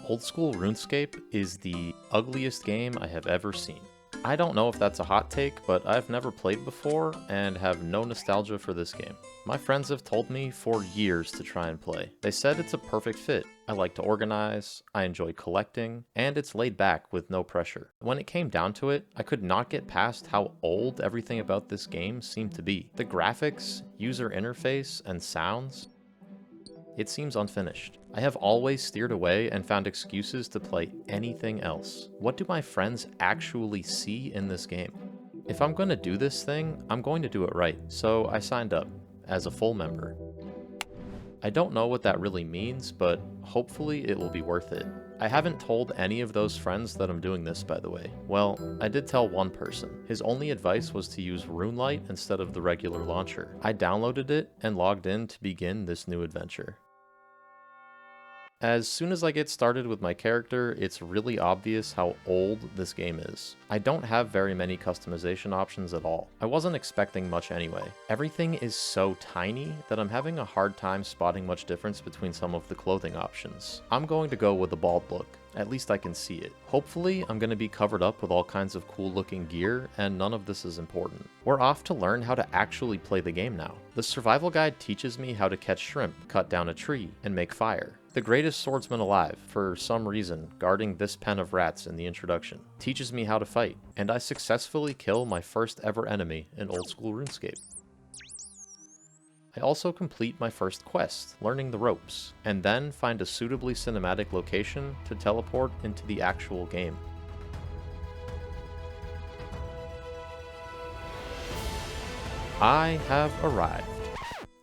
Old school RuneScape is the ugliest game I have ever seen. I don't know if that's a hot take, but I've never played before and have no nostalgia for this game. My friends have told me for years to try and play. They said it's a perfect fit. I like to organize, I enjoy collecting, and it's laid back with no pressure. When it came down to it, I could not get past how old everything about this game seemed to be. The graphics, user interface, and sounds, it seems unfinished. I have always steered away and found excuses to play anything else. What do my friends actually see in this game? If I'm going to do this thing, I'm going to do it right, so I signed up as a full member. I don't know what that really means, but hopefully it will be worth it. I haven't told any of those friends that I'm doing this, by the way. Well, I did tell one person. His only advice was to use RuneLite instead of the regular launcher. I downloaded it and logged in to begin this new adventure. As soon as I get started with my character, it's really obvious how old this game is. I don't have very many customization options at all. I wasn't expecting much anyway. Everything is so tiny that I'm having a hard time spotting much difference between some of the clothing options. I'm going to go with a bald look. At least I can see it. Hopefully, I'm going to be covered up with all kinds of cool looking gear, and none of this is important. We're off to learn how to actually play the game now. The survival guide teaches me how to catch shrimp, cut down a tree, and make fire. The greatest swordsman alive, for some reason, guarding this pen of rats in the introduction, teaches me how to fight, and I successfully kill my first ever enemy in old school RuneScape. I also complete my first quest, learning the ropes, and then find a suitably cinematic location to teleport into the actual game. I have arrived.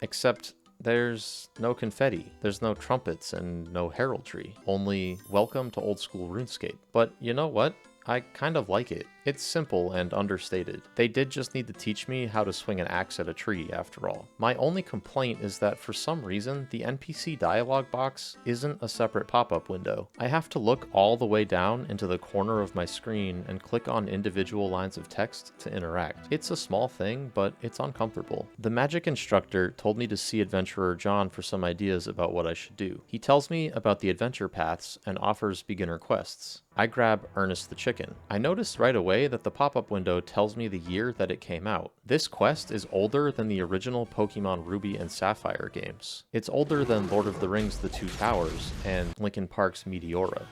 Except there's no confetti, there's no trumpets, and no heraldry. Only welcome to old school RuneScape. But you know what? I kind of like it. It's simple and understated. They did just need to teach me how to swing an axe at a tree, after all. My only complaint is that for some reason, the NPC dialog box isn't a separate pop-up window. I have to look all the way down into the corner of my screen and click on individual lines of text to interact. It's a small thing, but it's uncomfortable. The magic instructor told me to see Adventurer John for some ideas about what I should do. He tells me about the adventure paths and offers beginner quests. I grab Ernest the Chicken. I noticed right away that the pop-up window tells me the year that it came out. This quest is older than the original Pokemon Ruby and Sapphire games. It's older than Lord of the Rings: The Two Towers and Linkin Park's Meteora.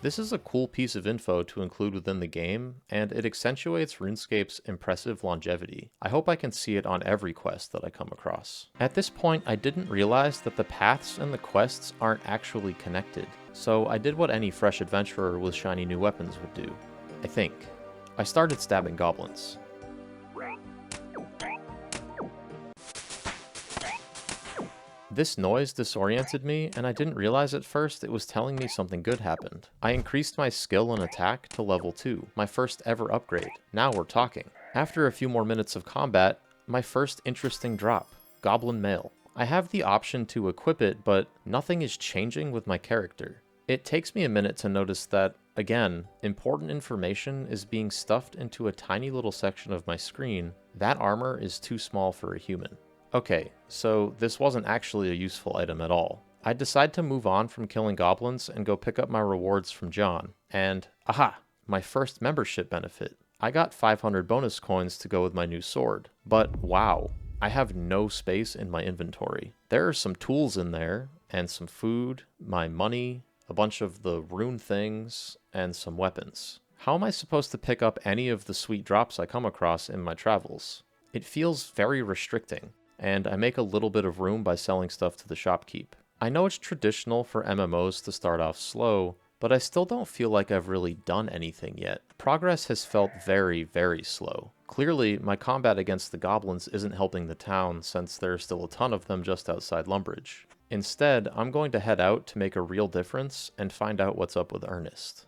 This is a cool piece of info to include within the game, and it accentuates RuneScape's impressive longevity. I hope I can see it on every quest that I come across. At this point, I didn't realize that the paths and the quests aren't actually connected, so I did what any fresh adventurer with shiny new weapons would do. I think. I started stabbing goblins. This noise disoriented me, and I didn't realize at first it was telling me something good happened. I increased my skill and attack to level 2, my first ever upgrade. Now we're talking. After a few more minutes of combat, my first interesting drop, Goblin Mail. I have the option to equip it, but nothing is changing with my character. It takes me a minute to notice that, again, important information is being stuffed into a tiny little section of my screen. That armor is too small for a human. Okay, so this wasn't actually a useful item at all. I decide to move on from killing goblins and go pick up my rewards from John. And, aha! My first membership benefit. I got 500 bonus coins to go with my new sword. But wow, I have no space in my inventory. There are some tools in there, and some food, my money, a bunch of the rune things, and some weapons. How am I supposed to pick up any of the sweet drops I come across in my travels? It feels very restricting. And I make a little bit of room by selling stuff to the shopkeep. I know it's traditional for MMOs to start off slow, but I still don't feel like I've really done anything yet. Progress has felt very, very slow. Clearly, my combat against the goblins isn't helping the town since there are still a ton of them just outside Lumbridge. Instead, I'm going to head out to make a real difference and find out what's up with Ernest.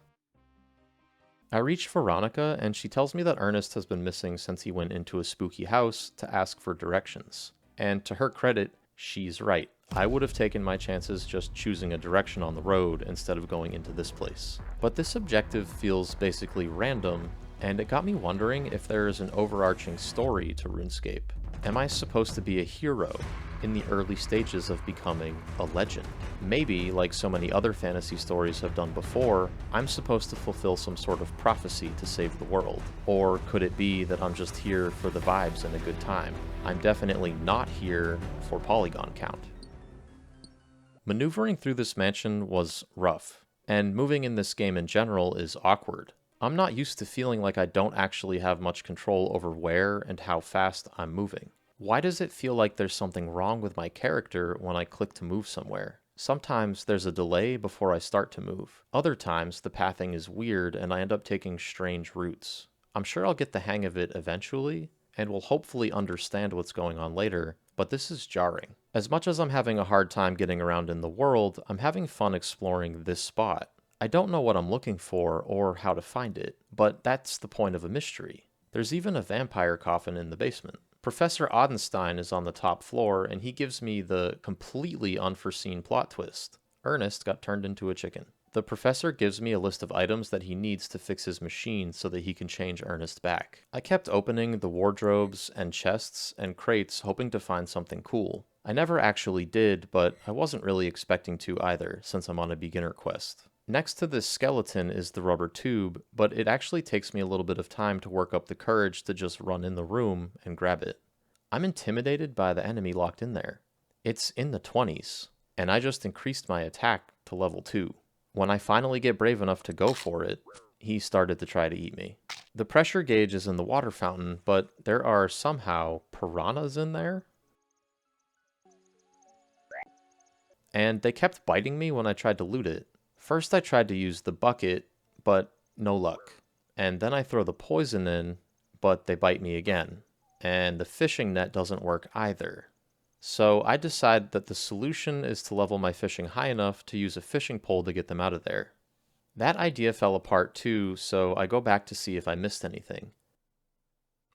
I reach Veronica, and she tells me that Ernest has been missing since he went into a spooky house to ask for directions. And to her credit, she's right. I would have taken my chances just choosing a direction on the road instead of going into this place. But this objective feels basically random, and it got me wondering if there is an overarching story to RuneScape. Am I supposed to be a hero in the early stages of becoming a legend? Maybe, like so many other fantasy stories have done before, I'm supposed to fulfill some sort of prophecy to save the world. Or could it be that I'm just here for the vibes and a good time? I'm definitely not here for polygon count. Maneuvering through this mansion was rough, and moving in this game in general is awkward. I'm not used to feeling like I don't actually have much control over where and how fast I'm moving. Why does it feel like there's something wrong with my character when I click to move somewhere? Sometimes there's a delay before I start to move. Other times the pathing is weird and I end up taking strange routes. I'm sure I'll get the hang of it eventually, and will hopefully understand what's going on later, but this is jarring. As much as I'm having a hard time getting around in the world, I'm having fun exploring this spot. I don't know what I'm looking for or how to find it, but that's the point of a mystery. There's even a vampire coffin in the basement. Professor Odenstein is on the top floor, and he gives me the completely unforeseen plot twist. Ernest got turned into a chicken. The professor gives me a list of items that he needs to fix his machine so that he can change Ernest back. I kept opening the wardrobes and chests and crates hoping to find something cool. I never actually did, but I wasn't really expecting to either, since I'm on a beginner quest. Next to this skeleton is the rubber tube, but it actually takes me a little bit of time to work up the courage to just run in the room and grab it. I'm intimidated by the enemy locked in there. It's in the 20s, and I just increased my attack to level 2. When I finally get brave enough to go for it, he started to try to eat me. The pressure gauge is in the water fountain, but there are somehow piranhas in there? And they kept biting me when I tried to loot it. First I tried to use the bucket, but no luck. And then I throw the poison in, but they bite me again. And the fishing net doesn't work either. So I decide that the solution is to level my fishing high enough to use a fishing pole to get them out of there. That idea fell apart too, so I go back to see if I missed anything.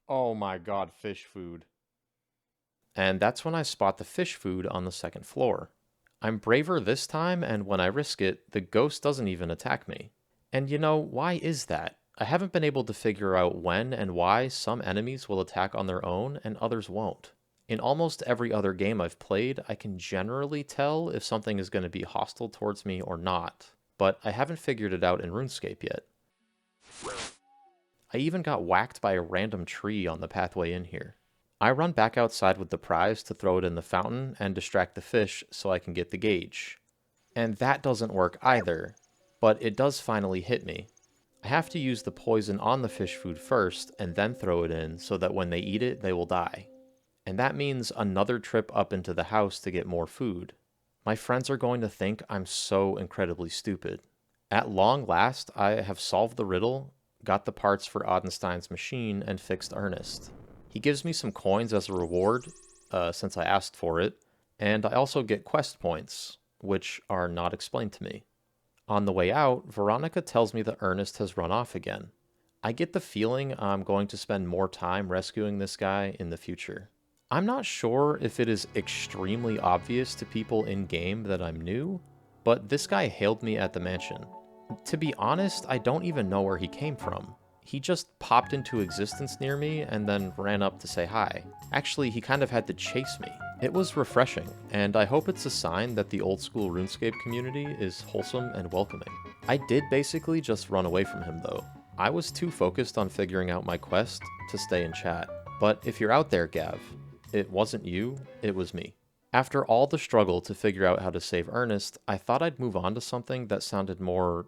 Oh my god, fish food. And that's when I spot the fish food on the second floor. I'm braver this time, and when I risk it, the ghost doesn't even attack me. And you know, why is that? I haven't been able to figure out when and why some enemies will attack on their own and others won't. In almost every other game I've played, I can generally tell if something is going to be hostile towards me or not, but I haven't figured it out in RuneScape yet. I even got whacked by a random tree on the pathway in here. I run back outside with the prize to throw it in the fountain and distract the fish so I can get the gauge. And that doesn't work either, but it does finally hit me. I have to use the poison on the fish food first and then throw it in so that when they eat it, they will die. And that means another trip up into the house to get more food. My friends are going to think I'm so incredibly stupid. At long last, I have solved the riddle, got the parts for Odenstein's machine, and fixed Ernest. He gives me some coins as a reward, since I asked for it, and I also get quest points, which are not explained to me. On the way out, Veronica tells me that Ernest has run off again. I get the feeling I'm going to spend more time rescuing this guy in the future. I'm not sure if it is extremely obvious to people in-game that I'm new, but this guy hailed me at the mansion. To be honest, I don't even know where he came from. He just popped into existence near me and then ran up to say hi. Actually, he kind of had to chase me. It was refreshing, and I hope it's a sign that the old school RuneScape community is wholesome and welcoming. I did basically just run away from him though. I was too focused on figuring out my quest to stay in chat. But if you're out there, Gav, it wasn't you, it was me. After all the struggle to figure out how to save Ernest, I thought I'd move on to something that sounded more,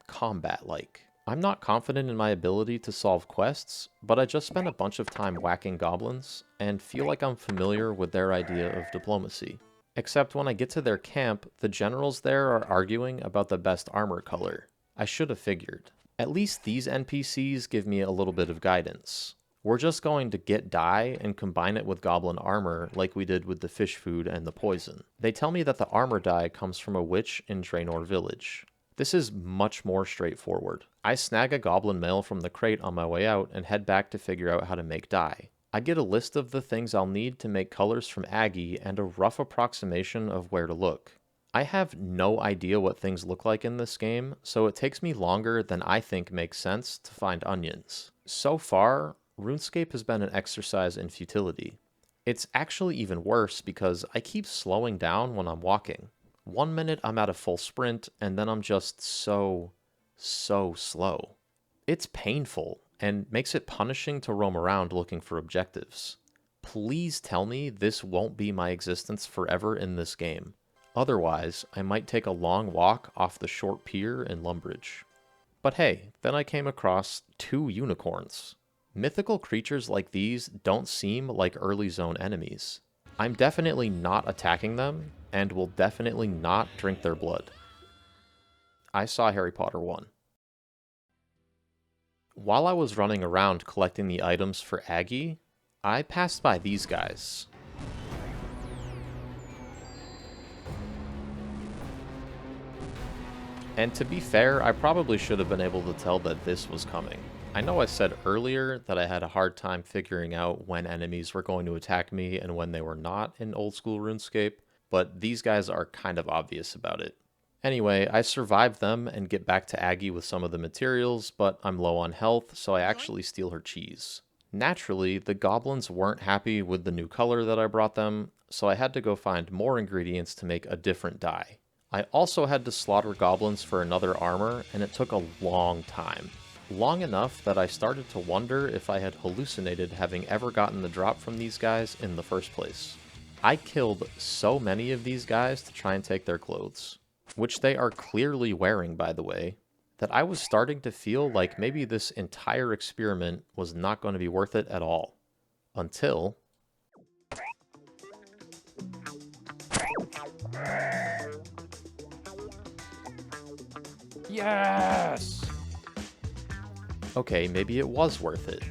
combat-like. I'm not confident in my ability to solve quests, but I just spent a bunch of time whacking goblins, and feel like I'm familiar with their idea of diplomacy. Except when I get to their camp, the generals there are arguing about the best armor color. I should have figured. At least these NPCs give me a little bit of guidance. We're just going to get dye and combine it with goblin armor like we did with the fish food and the poison. They tell me that the armor dye comes from a witch in Draenor Village. This is much more straightforward. I snag a goblin mail from the crate on my way out and head back to figure out how to make dye. I get a list of the things I'll need to make colors from Aggie and a rough approximation of where to look. I have no idea what things look like in this game, so it takes me longer than I think makes sense to find onions. So far, RuneScape has been an exercise in futility. It's actually even worse because I keep slowing down when I'm walking. 1 minute I'm at a full sprint, and then I'm just so slow. It's painful and makes it punishing to roam around looking for objectives. Please tell me this won't be my existence forever in this game. Otherwise, I might take a long walk off the short pier in Lumbridge. But hey, then I came across 2 unicorns. Mythical creatures like these don't seem like early zone enemies. I'm definitely not attacking them, and will definitely not drink their blood. I saw Harry Potter 1. While I was running around collecting the items for Aggie, I passed by these guys. And to be fair, I probably should have been able to tell that this was coming. I know I said earlier that I had a hard time figuring out when enemies were going to attack me and when they were not in old school RuneScape, but these guys are kind of obvious about it. Anyway, I survive them and get back to Aggie with some of the materials, but I'm low on health, so I actually steal her cheese. Naturally, the goblins weren't happy with the new color that I brought them, so I had to go find more ingredients to make a different dye. I also had to slaughter goblins for another armor, and it took a long time. Long enough that I started to wonder if I had hallucinated having ever gotten the drop from these guys in the first place. I killed so many of these guys to try and take their clothes, which they are clearly wearing, by the way, that I was starting to feel like maybe this entire experiment was not going to be worth it at all. Until... Yes! Okay, maybe it was worth it.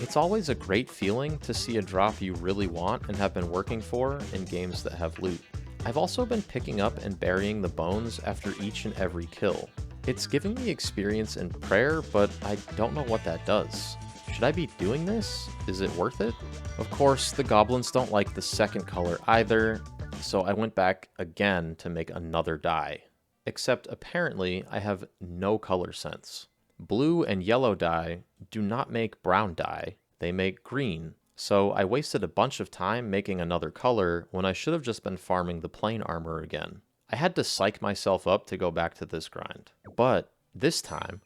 It's always a great feeling to see a drop you really want and have been working for in games that have loot. I've also been picking up and burying the bones after each and every kill. It's giving me experience in prayer, but I don't know what that does. Should I be doing this? Is it worth it? Of course, the goblins don't like the second color either, so I went back again to make another dye. Except apparently I have no color sense. Blue and yellow dye do not make brown dye, they make green. So I wasted a bunch of time making another color when I should have just been farming the plain armor again. I had to psych myself up to go back to this grind. But this time,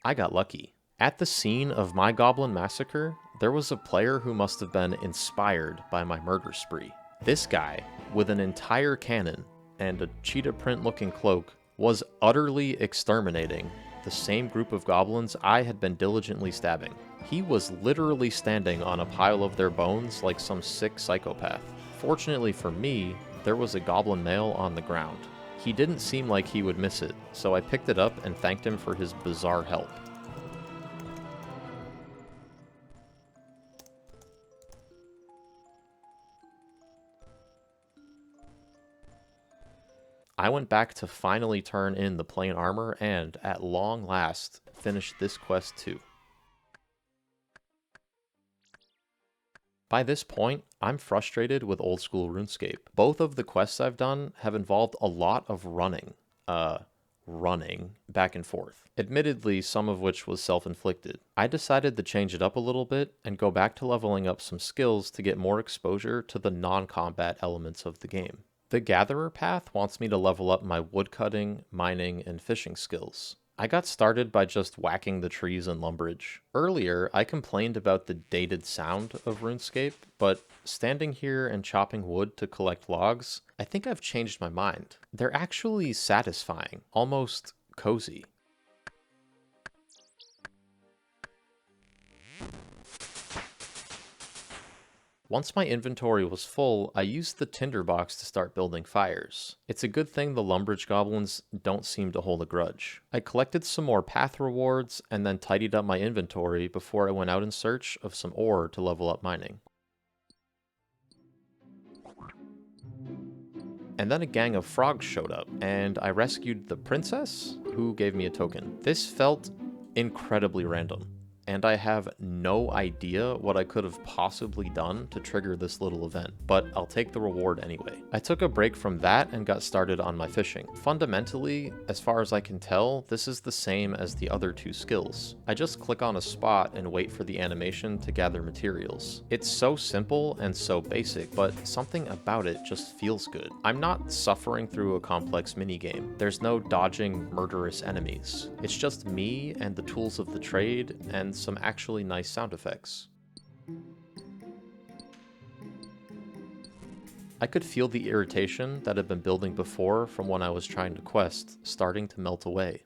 I got lucky. At the scene of my goblin massacre, there was a player who must have been inspired by my murder spree. This guy, with an entire cannon and a cheetah print looking cloak, was utterly exterminating the same group of goblins I had been diligently stabbing. He was literally standing on a pile of their bones like some sick psychopath. Fortunately for me, there was a goblin male on the ground. He didn't seem like he would miss it, so I picked it up and thanked him for his bizarre help. I went back to finally turn in the plain armor and, at long last, finish this quest too. By this point, I'm frustrated with old school RuneScape. Both of the quests I've done have involved a lot of running back and forth. Admittedly, some of which was self-inflicted. I decided to change it up a little bit and go back to leveling up some skills to get more exposure to the non-combat elements of the game. The Gatherer path wants me to level up my woodcutting, mining, and fishing skills. I got started by just whacking the trees in Lumbridge. Earlier, I complained about the dated sound of RuneScape, but standing here and chopping wood to collect logs, I think I've changed my mind. They're actually satisfying, almost cozy. Once my inventory was full, I used the tinderbox to start building fires. It's a good thing the Lumbridge goblins don't seem to hold a grudge. I collected some more path rewards and then tidied up my inventory before I went out in search of some ore to level up mining. And then a gang of frogs showed up, and I rescued the princess, who gave me a token. This felt incredibly random. and I have no idea what I could have possibly done to trigger this little event, but I'll take the reward anyway. I took a break from that and got started on my fishing. Fundamentally, as far as I can tell, this is the same as the other two skills. I just click on a spot and wait for the animation to gather materials. It's so simple and so basic, but something about it just feels good. I'm not suffering through a complex minigame. There's no dodging murderous enemies. It's just me and the tools of the trade and some actually nice sound effects. I could feel the irritation that had been building before from when I was trying to quest starting to melt away.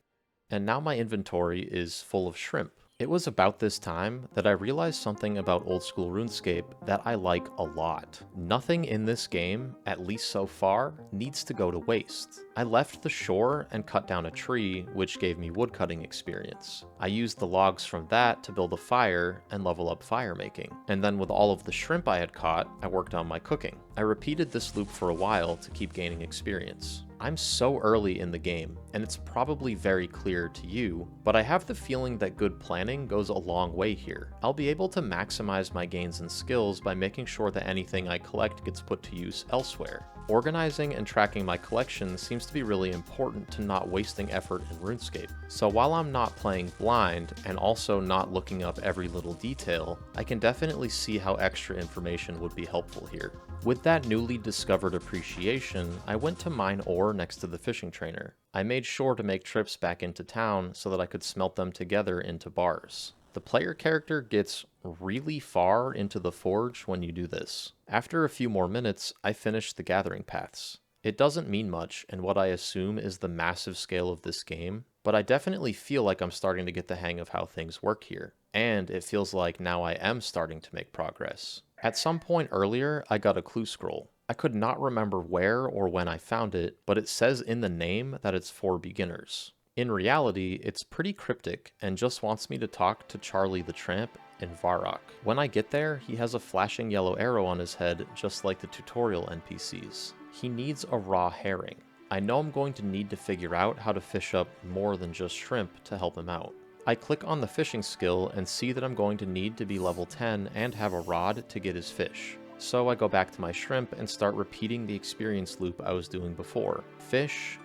And now my inventory is full of shrimp. It was about this time that I realized something about old school RuneScape that I like a lot. Nothing in this game, at least so far, needs to go to waste. I left the shore and cut down a tree, which gave me woodcutting experience. I used the logs from that to build a fire and level up fire making. And then with all of the shrimp I had caught, I worked on my cooking. I repeated this loop for a while to keep gaining experience. I'm so early in the game, and it's probably very clear to you, but I have the feeling that good planning goes a long way here. I'll be able to maximize my gains and skills by making sure that anything I collect gets put to use elsewhere. Organizing and tracking my collection seems to be really important to not wasting effort in RuneScape. So while I'm not playing blind and also not looking up every little detail, I can definitely see how extra information would be helpful here. With that newly discovered appreciation, I went to mine ore next to the fishing trainer. I made sure to make trips back into town so that I could smelt them together into bars. The player character gets really far into the forge when you do this. After a few more minutes, I finished the gathering paths. It doesn't mean much in what I assume is the massive scale of this game, but I definitely feel like I'm starting to get the hang of how things work here, and it feels like now I am starting to make progress. At some point earlier, I got a clue scroll. I could not remember where or when I found it, but it says in the name that it's for beginners. In reality, it's pretty cryptic and just wants me to talk to Charlie the Tramp in Varrock. When I get there, he has a flashing yellow arrow on his head just like the tutorial NPCs. He needs a raw herring. I know I'm going to need to figure out how to fish up more than just shrimp to help him out. I click on the fishing skill and see that I'm going to need to be level 10 and have a rod to get his fish. So I go back to my shrimp and start repeating the experience loop I was doing before. Fish,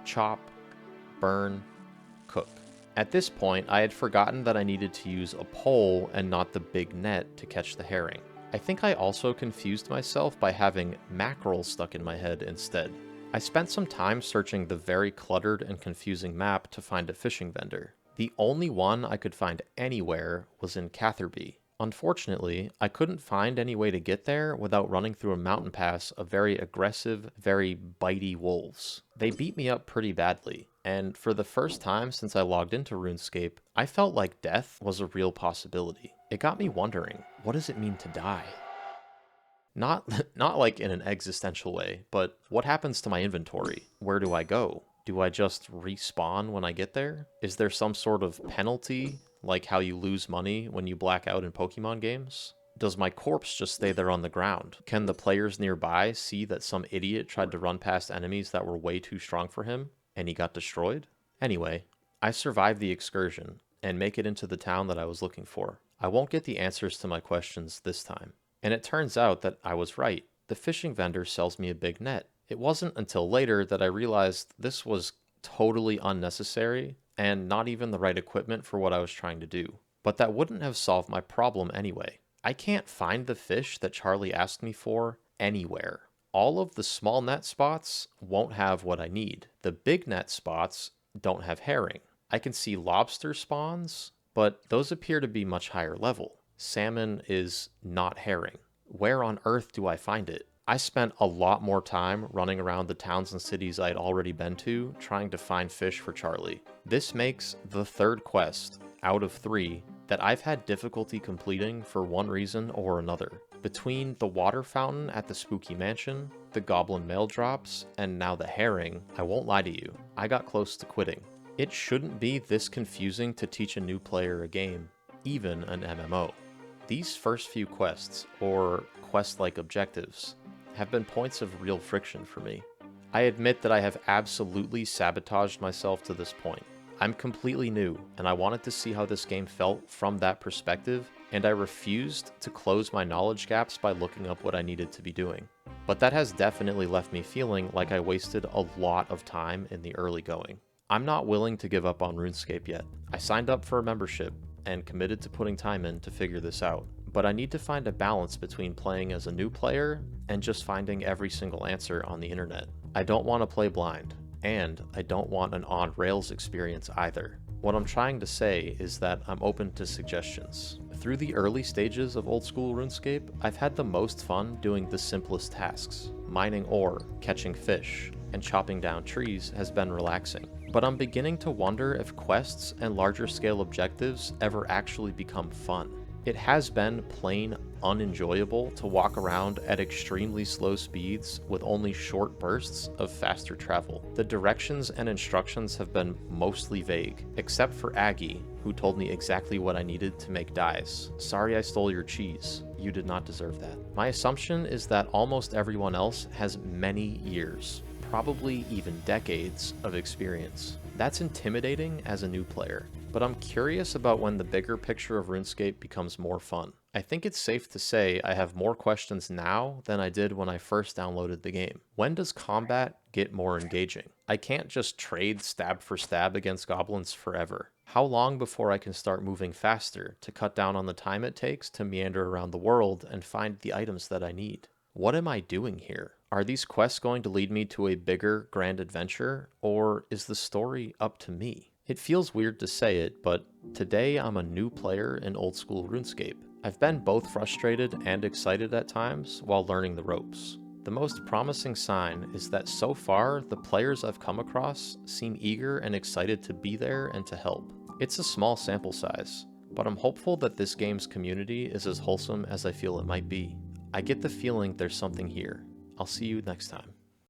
chop, burn, cook. At this point, I had forgotten that I needed to use a pole and not the big net to catch the herring. I think I also confused myself by having mackerel stuck in my head instead. I spent some time searching the very cluttered and confusing map to find a fishing vendor. The only one I could find anywhere was in Catherby. Unfortunately, I couldn't find any way to get there without running through a mountain pass of very aggressive, very bitey wolves. They beat me up pretty badly, and for the first time since I logged into RuneScape, I felt like death was a real possibility. It got me wondering, what does it mean to die? Not like in an existential way, but what happens to my inventory? Where do I go? Do I just respawn when I get there? Is there some sort of penalty, like how you lose money when you black out in Pokemon games? Does my corpse just stay there on the ground? Can the players nearby see that some idiot tried to run past enemies that were way too strong for him, and he got destroyed? Anyway, I survived the excursion, and make it into the town that I was looking for. I won't get the answers to my questions this time. And it turns out that I was right. The fishing vendor sells me a big net. It wasn't until later that I realized this was totally unnecessary and not even the right equipment for what I was trying to do. But that wouldn't have solved my problem anyway. I can't find the fish that Charlie asked me for anywhere. All of the small net spots won't have what I need. The big net spots don't have herring. I can see lobster spawns, but those appear to be much higher level. Salmon is not herring. Where on earth do I find it? I spent a lot more time running around the towns and cities I'd already been to trying to find fish for Charlie. This makes the third quest out of 3 that I've had difficulty completing for one reason or another. Between the water fountain at the spooky mansion, the goblin mail drops, and now the herring, I won't lie to you, I got close to quitting. It shouldn't be this confusing to teach a new player a game, even an MMO. These first few quests, or quest-like objectives, have been points of real friction for me. I admit that I have absolutely sabotaged myself to this point. I'm completely new, and I wanted to see how this game felt from that perspective, and I refused to close my knowledge gaps by looking up what I needed to be doing. But that has definitely left me feeling like I wasted a lot of time in the early going. I'm not willing to give up on RuneScape yet. I signed up for a membership and committed to putting time in to figure this out. But I need to find a balance between playing as a new player and just finding every single answer on the internet. I don't want to play blind, and I don't want an on-rails experience either. What I'm trying to say is that I'm open to suggestions. Through the early stages of old school RuneScape, I've had the most fun doing the simplest tasks. Mining ore, catching fish, and chopping down trees has been relaxing. But I'm beginning to wonder if quests and larger scale objectives ever actually become fun. It has been plain unenjoyable to walk around at extremely slow speeds with only short bursts of faster travel. The directions and instructions have been mostly vague, except for Aggie, who told me exactly what I needed to make dyes. Sorry I stole your cheese. You did not deserve that. My assumption is that almost everyone else has many years, probably even decades, of experience. That's intimidating as a new player, but I'm curious about when the bigger picture of RuneScape becomes more fun. I think it's safe to say I have more questions now than I did when I first downloaded the game. When does combat get more engaging? I can't just trade stab for stab against goblins forever. How long before I can start moving faster to cut down on the time it takes to meander around the world and find the items that I need? What am I doing here? Are these quests going to lead me to a bigger, grand adventure, or is the story up to me? It feels weird to say it, but today I'm a new player in old school RuneScape. I've been both frustrated and excited at times while learning the ropes. The most promising sign is that so far, the players I've come across seem eager and excited to be there and to help. It's a small sample size, but I'm hopeful that this game's community is as wholesome as I feel it might be. I get the feeling there's something here. I'll see you next time.